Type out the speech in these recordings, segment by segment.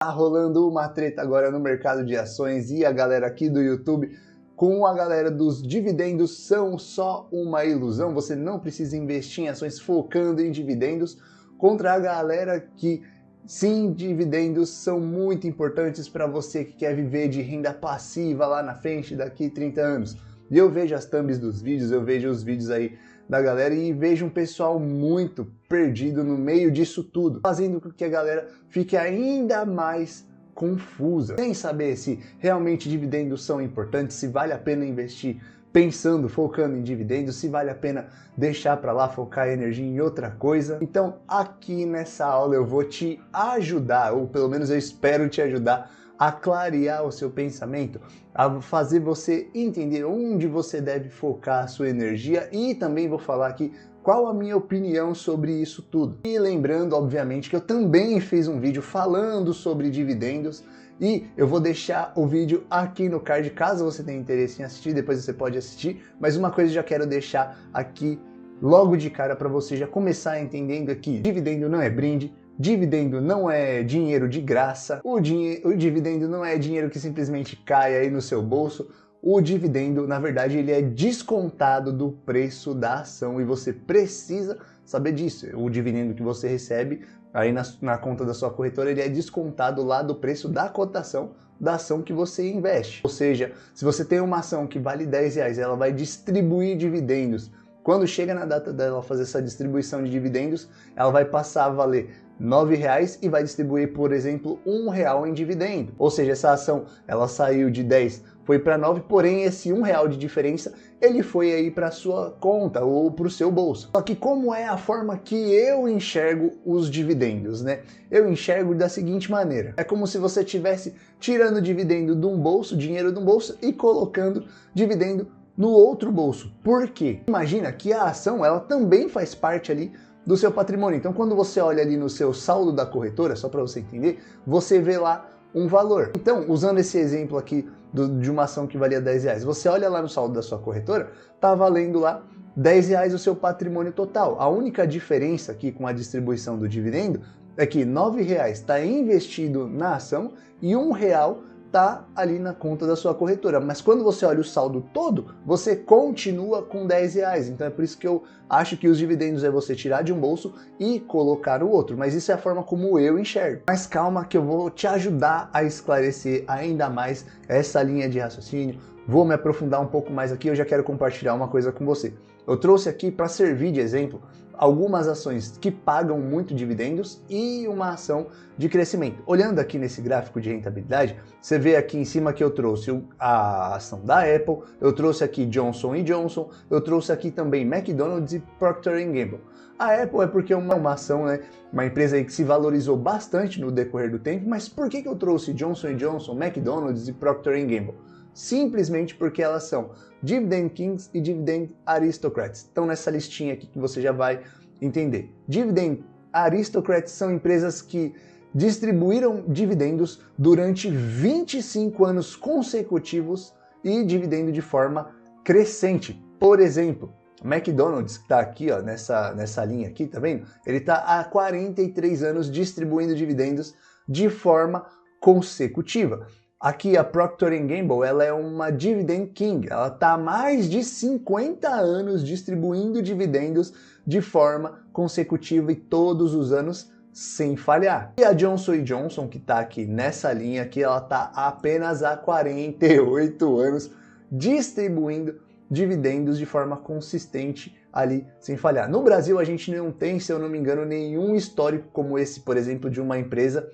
Tá rolando uma treta agora no mercado de ações e a galera aqui do YouTube com a galera dos dividendos são só uma ilusão. Você não precisa investir em ações focando em dividendos contra a galera que sim, dividendos são muito importantes para você que quer viver de renda passiva lá na frente daqui 30 anos. E eu vejo as thumbs dos vídeos, eu vejo os vídeos aí da galera e vejo um pessoal muito perdido no meio disso tudo, fazendo com que a galera fique ainda mais confusa, sem saber se realmente dividendos são importantes, se vale a pena investir pensando, focando em dividendos, se vale a pena deixar para lá, focar a energia em outra coisa. Então aqui nessa aula eu vou te ajudar, ou pelo menos eu espero te ajudar a clarear o seu pensamento, a fazer você entender onde você deve focar a sua energia e também vou falar aqui qual a minha opinião sobre isso tudo. E lembrando, obviamente, que eu também fiz um vídeo falando sobre dividendos e eu vou deixar o vídeo aqui no card, caso você tenha interesse em assistir, depois você pode assistir, mas uma coisa eu já quero deixar aqui logo de cara para você já começar entendendo aqui, dividendo não é brinde, dividendo não é dinheiro de graça, o dividendo não é dinheiro que simplesmente cai aí no seu bolso, o dividendo, na verdade, ele é descontado do preço da ação e você precisa saber disso. O dividendo que você recebe aí na conta da sua corretora, ele é descontado lá do preço da cotação da ação que você investe. Ou seja, se você tem uma ação que vale R$10, ela vai distribuir dividendos. Quando chega na data dela fazer essa distribuição de dividendos, ela vai passar a valer R$9 e vai distribuir, por exemplo, R$1 em dividendo. Ou seja, essa ação ela saiu de 10, foi para 9, porém esse R$1 de diferença ele foi aí para sua conta ou para o seu bolso. Só que como é a forma que eu enxergo os dividendos, né? Eu enxergo da seguinte maneira: é como se você estivesse tirando dividendo de um bolso, dinheiro de um bolso e colocando dividendo no outro bolso. Por quê? Imagina que a ação ela também faz parte ali do seu patrimônio. Então quando você olha ali no seu saldo da corretora, só para você entender, você vê lá um valor. Então, usando esse exemplo aqui de uma ação que valia R$10, você olha lá no saldo da sua corretora, tá valendo lá R$10 o seu patrimônio total. A única diferença aqui com a distribuição do dividendo é que R$9 está investido na ação e R$1 tá ali na conta da sua corretora, mas quando você olha o saldo todo, você continua com R$10, então é por isso que eu acho que os dividendos é você tirar de um bolso e colocar no outro, mas isso é a forma como eu enxergo. Mas calma que eu vou te ajudar a esclarecer ainda mais essa linha de raciocínio, vou me aprofundar um pouco mais aqui, eu já quero compartilhar uma coisa com você. Eu trouxe aqui para servir de exemplo algumas ações que pagam muito dividendos e uma ação de crescimento. Olhando aqui nesse gráfico de rentabilidade, você vê aqui em cima que eu trouxe a ação da Apple, eu trouxe aqui Johnson & Johnson, eu trouxe aqui também McDonald's e Procter & Gamble. A Apple é porque é uma ação, né, uma empresa aí que se valorizou bastante no decorrer do tempo, mas por que eu trouxe Johnson & Johnson, McDonald's e Procter & Gamble? Simplesmente porque elas são Dividend Kings e Dividend Aristocrats. Estão nessa listinha aqui que você já vai entender. Dividend Aristocrats são empresas que distribuíram dividendos durante 25 anos consecutivos e dividendo de forma crescente. Por exemplo, McDonald's, que está aqui ó, nessa linha aqui, tá vendo? Ele está há 43 anos distribuindo dividendos de forma consecutiva. Aqui a Procter & Gamble, ela é uma Dividend King, ela está há mais de 50 anos distribuindo dividendos de forma consecutiva e todos os anos sem falhar. E a Johnson & Johnson, que está aqui nessa linha aqui, ela está apenas há 48 anos distribuindo dividendos de forma consistente ali sem falhar. No Brasil a gente não tem, se eu não me engano, nenhum histórico como esse, por exemplo, de uma empresa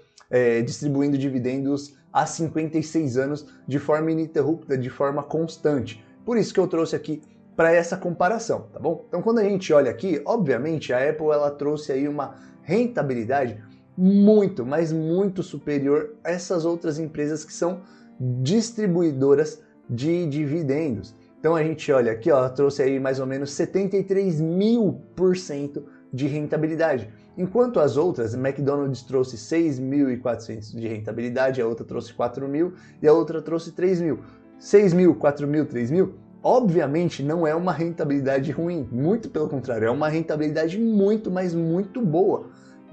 distribuindo dividendos há 56 anos de forma ininterrupta, de forma constante. Por isso que eu trouxe aqui para essa comparação, tá bom? Então quando a gente olha aqui, obviamente a Apple ela trouxe aí uma rentabilidade muito, mas muito superior a essas outras empresas que são distribuidoras de dividendos. Então a gente olha aqui, ó, ela trouxe aí mais ou menos 73.000% de rentabilidade. Enquanto as outras, a McDonald's trouxe 6.400 de rentabilidade, a outra trouxe 4.000 e a outra trouxe 3.000. 6.000, 4.000, 3.000, obviamente não é uma rentabilidade ruim, muito pelo contrário, é uma rentabilidade muito, mas muito boa.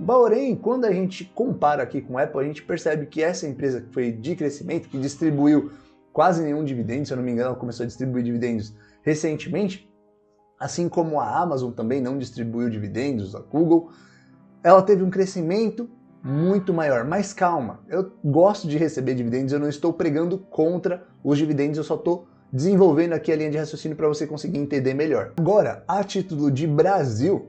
Porém, quando a gente compara aqui com a Apple, a gente percebe que essa empresa que foi de crescimento, que distribuiu quase nenhum dividendo, se eu não me engano, ela começou a distribuir dividendos recentemente, assim como a Amazon também não distribuiu dividendos, a Google, ela teve um crescimento muito maior. Mas calma, eu gosto de receber dividendos, eu não estou pregando contra os dividendos, eu só estou desenvolvendo aqui a linha de raciocínio para você conseguir entender melhor. Agora, a título de Brasil,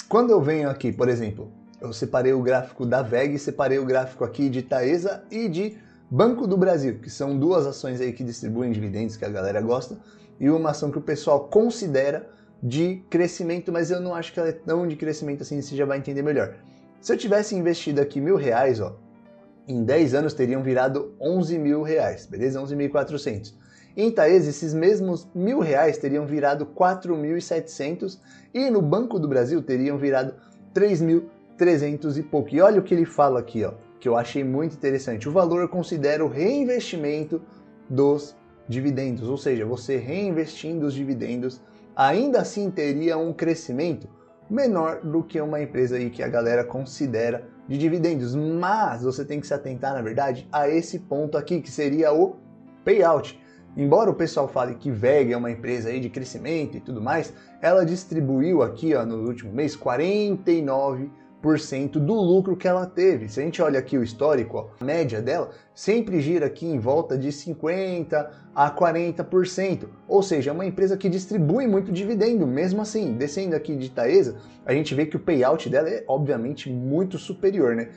quando eu venho aqui, por exemplo, eu separei o gráfico da VEG, separei o gráfico aqui de Taesa e de Banco do Brasil, que são duas ações aí que distribuem dividendos, que a galera gosta, e uma ação que o pessoal considera de crescimento, mas eu não acho que ela é tão de crescimento assim, você já vai entender melhor. Se eu tivesse investido aqui R$1.000, ó, em 10 anos teriam virado R$11.000, beleza? 11.400. Em Taesa, esses mesmos R$1.000 teriam virado 4.700 e no Banco do Brasil teriam virado 3.300 e pouco. E olha o que ele fala aqui, ó, que eu achei muito interessante. O valor considera o reinvestimento dos dividendos, ou seja, você reinvestindo os dividendos, ainda assim teria um crescimento menor do que uma empresa aí que a galera considera de dividendos. Mas você tem que se atentar, na verdade, a esse ponto aqui, que seria o payout. Embora o pessoal fale que VEG é uma empresa aí de crescimento e tudo mais, ela distribuiu aqui, ó, no último mês 49% do lucro que ela teve. Se a gente olha aqui o histórico, ó, a média dela sempre gira aqui em volta de 50% a 40%. Ou seja, é uma empresa que distribui muito dividendo. Mesmo assim, descendo aqui de Taesa, a gente vê que o payout dela é obviamente muito superior, né?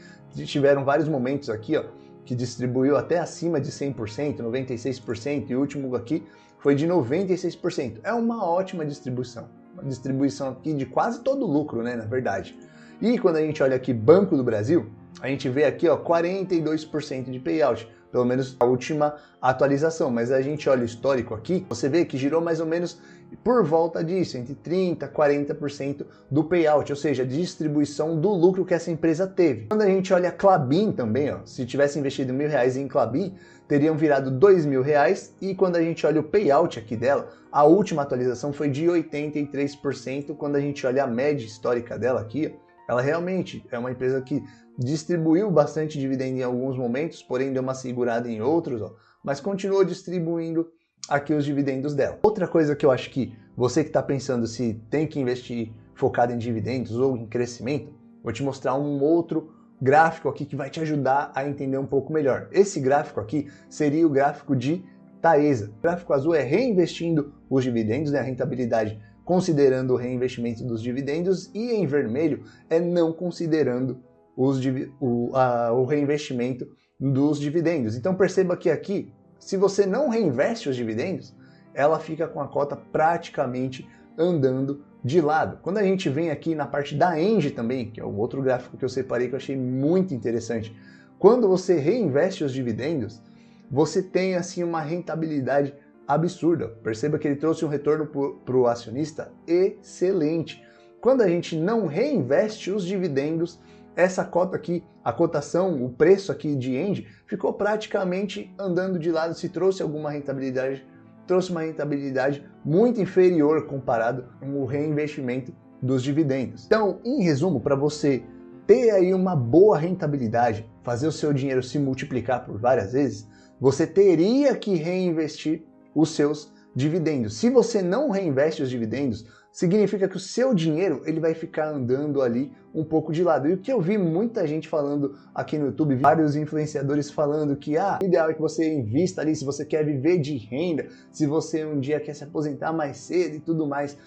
Tiveram vários momentos aqui, ó, que distribuiu até acima de 100%, 96%, e o último aqui foi de 96%. É uma ótima distribuição. Uma distribuição aqui de quase todo o lucro, né, na verdade. E quando a gente olha aqui Banco do Brasil, a gente vê aqui, ó, 42% de payout, pelo menos a última atualização, mas a gente olha o histórico aqui, você vê que girou mais ou menos por volta disso, entre 30% a 40% do payout, ou seja, a distribuição do lucro que essa empresa teve. Quando a gente olha a Klabin também, ó, se tivesse investido R$1.000 em Klabin, teriam virado R$2.000, e quando a gente olha o payout aqui dela, a última atualização foi de 83%, quando a gente olha a média histórica dela aqui, ó, ela realmente é uma empresa que distribuiu bastante dividendo em alguns momentos, porém deu uma segurada em outros, ó, mas continuou distribuindo aqui os dividendos dela. Outra coisa que eu acho que você que está pensando se tem que investir focado em dividendos ou em crescimento, vou te mostrar um outro gráfico aqui que vai te ajudar a entender um pouco melhor. Esse gráfico aqui seria o gráfico de Taesa. O gráfico azul é reinvestindo os dividendos, né, a rentabilidade considerando o reinvestimento dos dividendos, e em vermelho é não considerando o reinvestimento dos dividendos. Então perceba que aqui, se você não reinveste os dividendos, ela fica com a cota praticamente andando de lado. Quando a gente vem aqui na parte da Engie também, que é um outro gráfico que eu separei que eu achei muito interessante, quando você reinveste os dividendos, você tem assim uma rentabilidade absurda. Perceba que ele trouxe um retorno para o acionista excelente. Quando a gente não reinveste os dividendos, essa cota aqui, a cotação, o preço aqui de Engie, ficou praticamente andando de lado. Se trouxe alguma rentabilidade, trouxe uma rentabilidade muito inferior comparado com o reinvestimento dos dividendos. Então, em resumo, para você ter aí uma boa rentabilidade, fazer o seu dinheiro se multiplicar por várias vezes, você teria que reinvestir os seus dividendos. Se você não reinveste os dividendos, significa que o seu dinheiro ele vai ficar andando ali um pouco de lado. E o que eu vi muita gente falando aqui no YouTube, vários influenciadores falando que o ideal é que você invista ali se você quer viver de renda, se você um dia quer se aposentar mais cedo e tudo mais.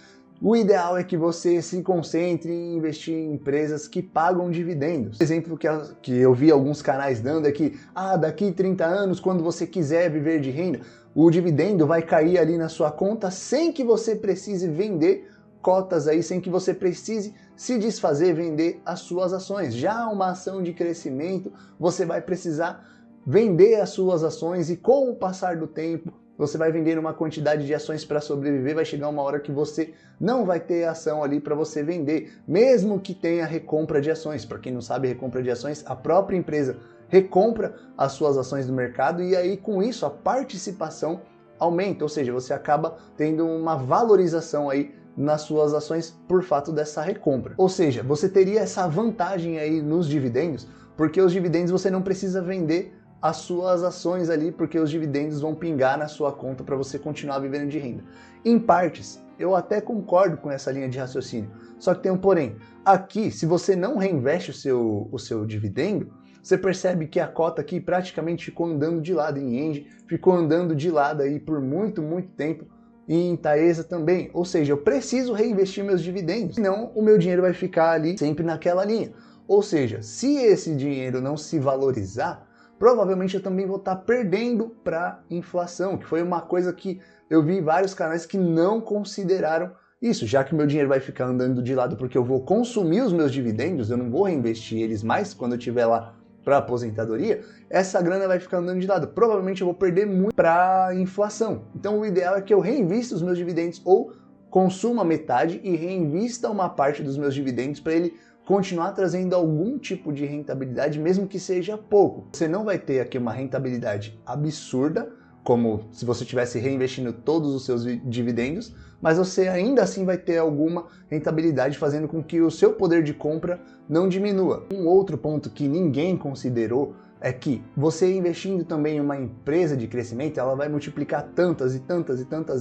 O ideal é que você se concentre em investir em empresas que pagam dividendos. O exemplo que eu vi alguns canais dando é que daqui 30 anos, quando você quiser viver de renda, o dividendo vai cair ali na sua conta sem que você precise vender cotas aí, sem que você precise se desfazer, vender as suas ações. Já uma ação de crescimento, você vai precisar vender as suas ações e com o passar do tempo, você vai vender uma quantidade de ações para sobreviver, vai chegar uma hora que você não vai ter ação ali para você vender, mesmo que tenha recompra de ações. Para quem não sabe, recompra de ações, a própria empresa recompra as suas ações do mercado e aí com isso a participação aumenta, ou seja, você acaba tendo uma valorização aí nas suas ações por fato dessa recompra. Ou seja, você teria essa vantagem aí nos dividendos, porque os dividendos você não precisa vender as suas ações ali, porque os dividendos vão pingar na sua conta para você continuar vivendo de renda. Em partes, eu até concordo com essa linha de raciocínio, só que tem um porém. Aqui, se você não reinveste o seu dividendo, você percebe que a cota aqui praticamente ficou andando de lado em Engie, ficou andando de lado aí por muito tempo, e em Taesa também. Ou seja, eu preciso reinvestir meus dividendos, senão o meu dinheiro vai ficar ali sempre naquela linha. Ou seja, se esse dinheiro não se valorizar, provavelmente eu também vou estar perdendo para inflação, que foi uma coisa que eu vi vários canais que não consideraram isso, já que o meu dinheiro vai ficar andando de lado porque eu vou consumir os meus dividendos, eu não vou reinvestir eles mais quando eu estiver lá para aposentadoria, essa grana vai ficar andando de lado. Provavelmente eu vou perder muito para inflação. Então o ideal é que eu reinvista os meus dividendos ou consuma metade e reinvista uma parte dos meus dividendos para ele continuar trazendo algum tipo de rentabilidade, mesmo que seja pouco. Você não vai ter aqui uma rentabilidade absurda, como se você estivesse reinvestindo todos os seus dividendos, mas você ainda assim vai ter alguma rentabilidade, fazendo com que o seu poder de compra não diminua. Um outro ponto que ninguém considerou é que você investindo também em uma empresa de crescimento, ela vai multiplicar tantas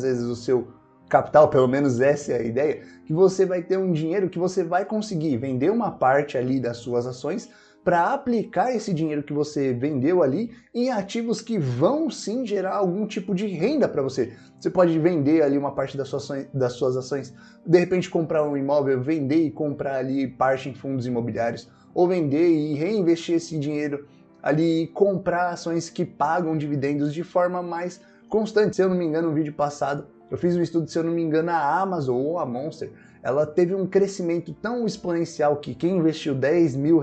vezes o seu capital, pelo menos essa é a ideia, que você vai ter um dinheiro que você vai conseguir vender uma parte ali das suas ações para aplicar esse dinheiro que você vendeu ali em ativos que vão sim gerar algum tipo de renda para você. Você pode vender ali uma parte das suas ações, de repente comprar um imóvel, vender e comprar ali parte em fundos imobiliários, ou vender e reinvestir esse dinheiro ali e comprar ações que pagam dividendos de forma mais constante. Se eu não me engano, no vídeo passado, eu fiz um estudo, se eu não me engano, a Amazon ou a Monster, ela teve um crescimento tão exponencial que quem investiu 10 mil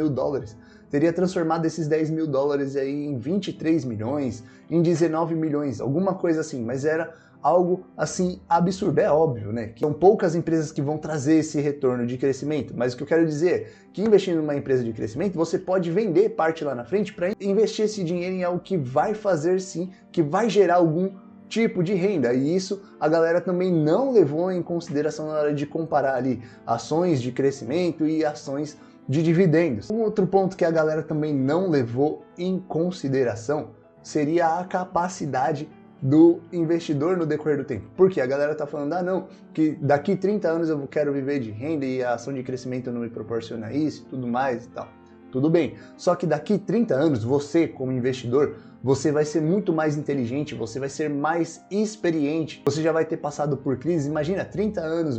dólares teria transformado esses 10 mil dólares aí em 23 milhões, em 19 milhões, alguma coisa assim, mas era algo assim absurdo. É óbvio, né, que são poucas empresas que vão trazer esse retorno de crescimento, mas o que eu quero dizer é que investindo numa empresa de crescimento, você pode vender parte lá na frente para investir esse dinheiro em algo que vai fazer sim, que vai gerar algum tipo de renda, e isso a galera também não levou em consideração na hora de comparar ali ações de crescimento e ações de dividendos. Um outro ponto que a galera também não levou em consideração seria a capacidade do investidor no decorrer do tempo. Porque a galera tá falando, não, que daqui 30 anos eu quero viver de renda e a ação de crescimento não me proporciona isso e tudo mais e tal. Tudo bem, só que daqui 30 anos, você como investidor, você vai ser muito mais inteligente, você vai ser mais experiente, você já vai ter passado por crises. Imagina, 30 anos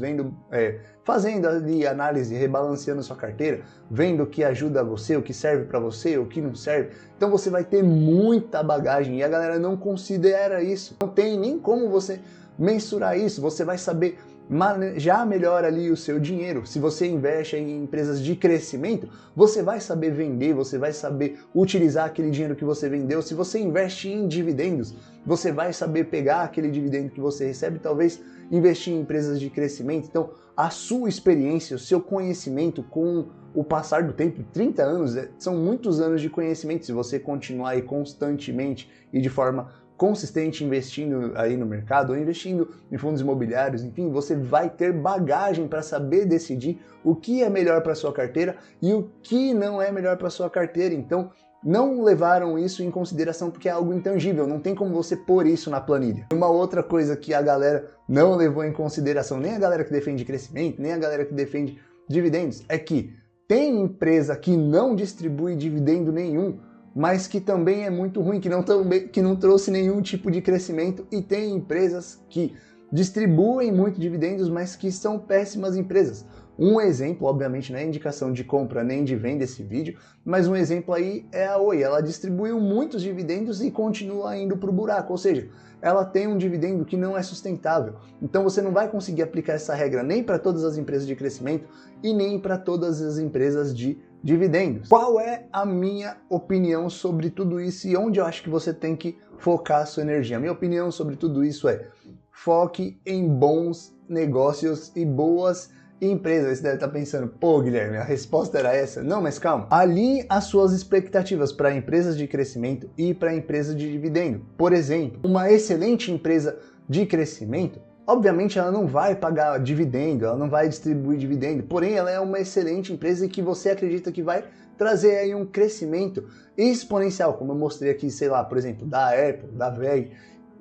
fazendo ali análise, rebalanceando sua carteira, vendo o que ajuda você, o que serve para você, o que não serve. Então você vai ter muita bagagem e a galera não considera isso. Não tem nem como você mensurar isso, você vai saber manejar melhor ali o seu dinheiro. Se você investe em empresas de crescimento, você vai saber vender, você vai saber utilizar aquele dinheiro que você vendeu. Se você investe em dividendos, você vai saber pegar aquele dividendo que você recebe, talvez investir em empresas de crescimento. Então, a sua experiência, o seu conhecimento com o passar do tempo, 30 anos, são muitos anos de conhecimento. Se você continuar aí constantemente e de forma consistente investindo aí no mercado ou investindo em fundos imobiliários, enfim, você vai ter bagagem para saber decidir o que é melhor para sua carteira e o que não é melhor para sua carteira. Então, não levaram isso em consideração porque é algo intangível, não tem como você pôr isso na planilha. Uma outra coisa que a galera não levou em consideração, nem a galera que defende crescimento, nem a galera que defende dividendos, é que tem empresa que não distribui dividendo nenhum, mas que também é muito ruim, que não trouxe nenhum tipo de crescimento, e tem empresas que distribuem muito dividendos, mas que são péssimas empresas. Um exemplo, obviamente, não é indicação de compra nem de venda esse vídeo, mas um exemplo aí é a Oi. Ela distribuiu muitos dividendos e continua indo para o buraco, ou seja, ela tem um dividendo que não é sustentável. Então você não vai conseguir aplicar essa regra nem para todas as empresas de crescimento e nem para todas as empresas de dividendos. Qual é a minha opinião sobre tudo isso e onde eu acho que você tem que focar a sua energia? A minha opinião sobre tudo isso é: foque em bons negócios e boas empresas. Você deve estar pensando, pô, Guilherme, a resposta era essa? Não, mas calma. Alinhe as suas expectativas para empresas de crescimento e para empresas de dividendo. Por exemplo, uma excelente empresa de crescimento, Obviamente ela não vai pagar dividendo, ela não vai distribuir dividendo, porém ela é uma excelente empresa e que você acredita que vai trazer aí um crescimento exponencial, como eu mostrei aqui, sei lá, por exemplo, da Apple, da VEG.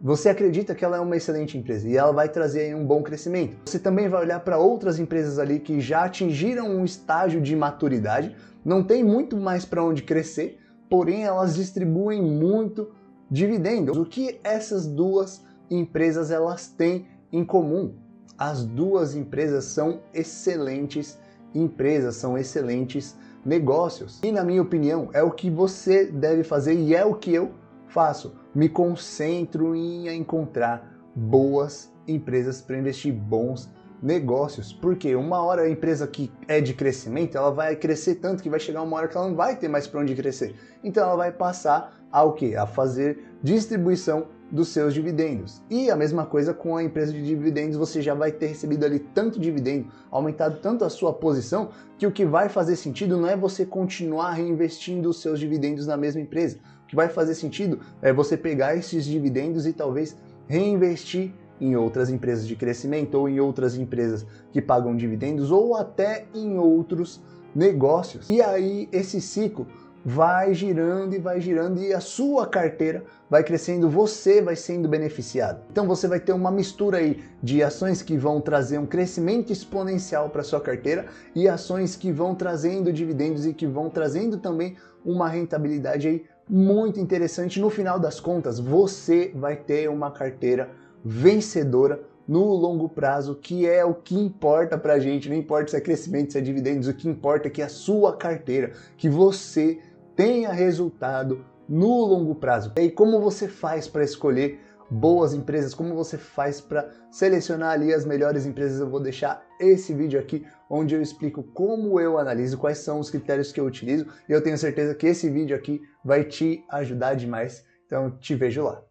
Você acredita que ela é uma excelente empresa e ela vai trazer aí um bom crescimento. Você também vai olhar para outras empresas ali que já atingiram um estágio de maturidade, não tem muito mais para onde crescer, porém elas distribuem muito dividendos. O que essas duas empresas elas têm em comum? As duas empresas são excelentes empresas, são excelentes negócios. E na minha opinião, é o que você deve fazer e é o que eu faço. Me concentro em encontrar boas empresas para investir, bons negócios. Porque uma hora a empresa que é de crescimento, ela vai crescer tanto que vai chegar uma hora que ela não vai ter mais para onde crescer. Então ela vai passar ao quê? A fazer distribuição dos seus dividendos. E a mesma coisa com a empresa de dividendos, você já vai ter recebido ali tanto dividendo, aumentado tanto a sua posição, que o que vai fazer sentido não é você continuar reinvestindo os seus dividendos na mesma empresa. O que vai fazer sentido é você pegar esses dividendos e talvez reinvestir em outras empresas de crescimento ou em outras empresas que pagam dividendos ou até em outros negócios. E aí esse ciclo vai girando e a sua carteira vai crescendo, você vai sendo beneficiado. Então você vai ter uma mistura aí de ações que vão trazer um crescimento exponencial para sua carteira e ações que vão trazendo dividendos e que vão trazendo também uma rentabilidade aí muito interessante. No final das contas, você vai ter uma carteira vencedora no longo prazo, que é o que importa pra gente. Não importa se é crescimento, se é dividendos, o que importa é que a sua carteira, que você tenha resultado no longo prazo. E aí, como você faz para escolher boas empresas, como você faz para selecionar ali as melhores empresas? Eu vou deixar esse vídeo aqui onde eu explico como eu analiso, quais são os critérios que eu utilizo, e eu tenho certeza que esse vídeo aqui vai te ajudar demais. Então te vejo lá.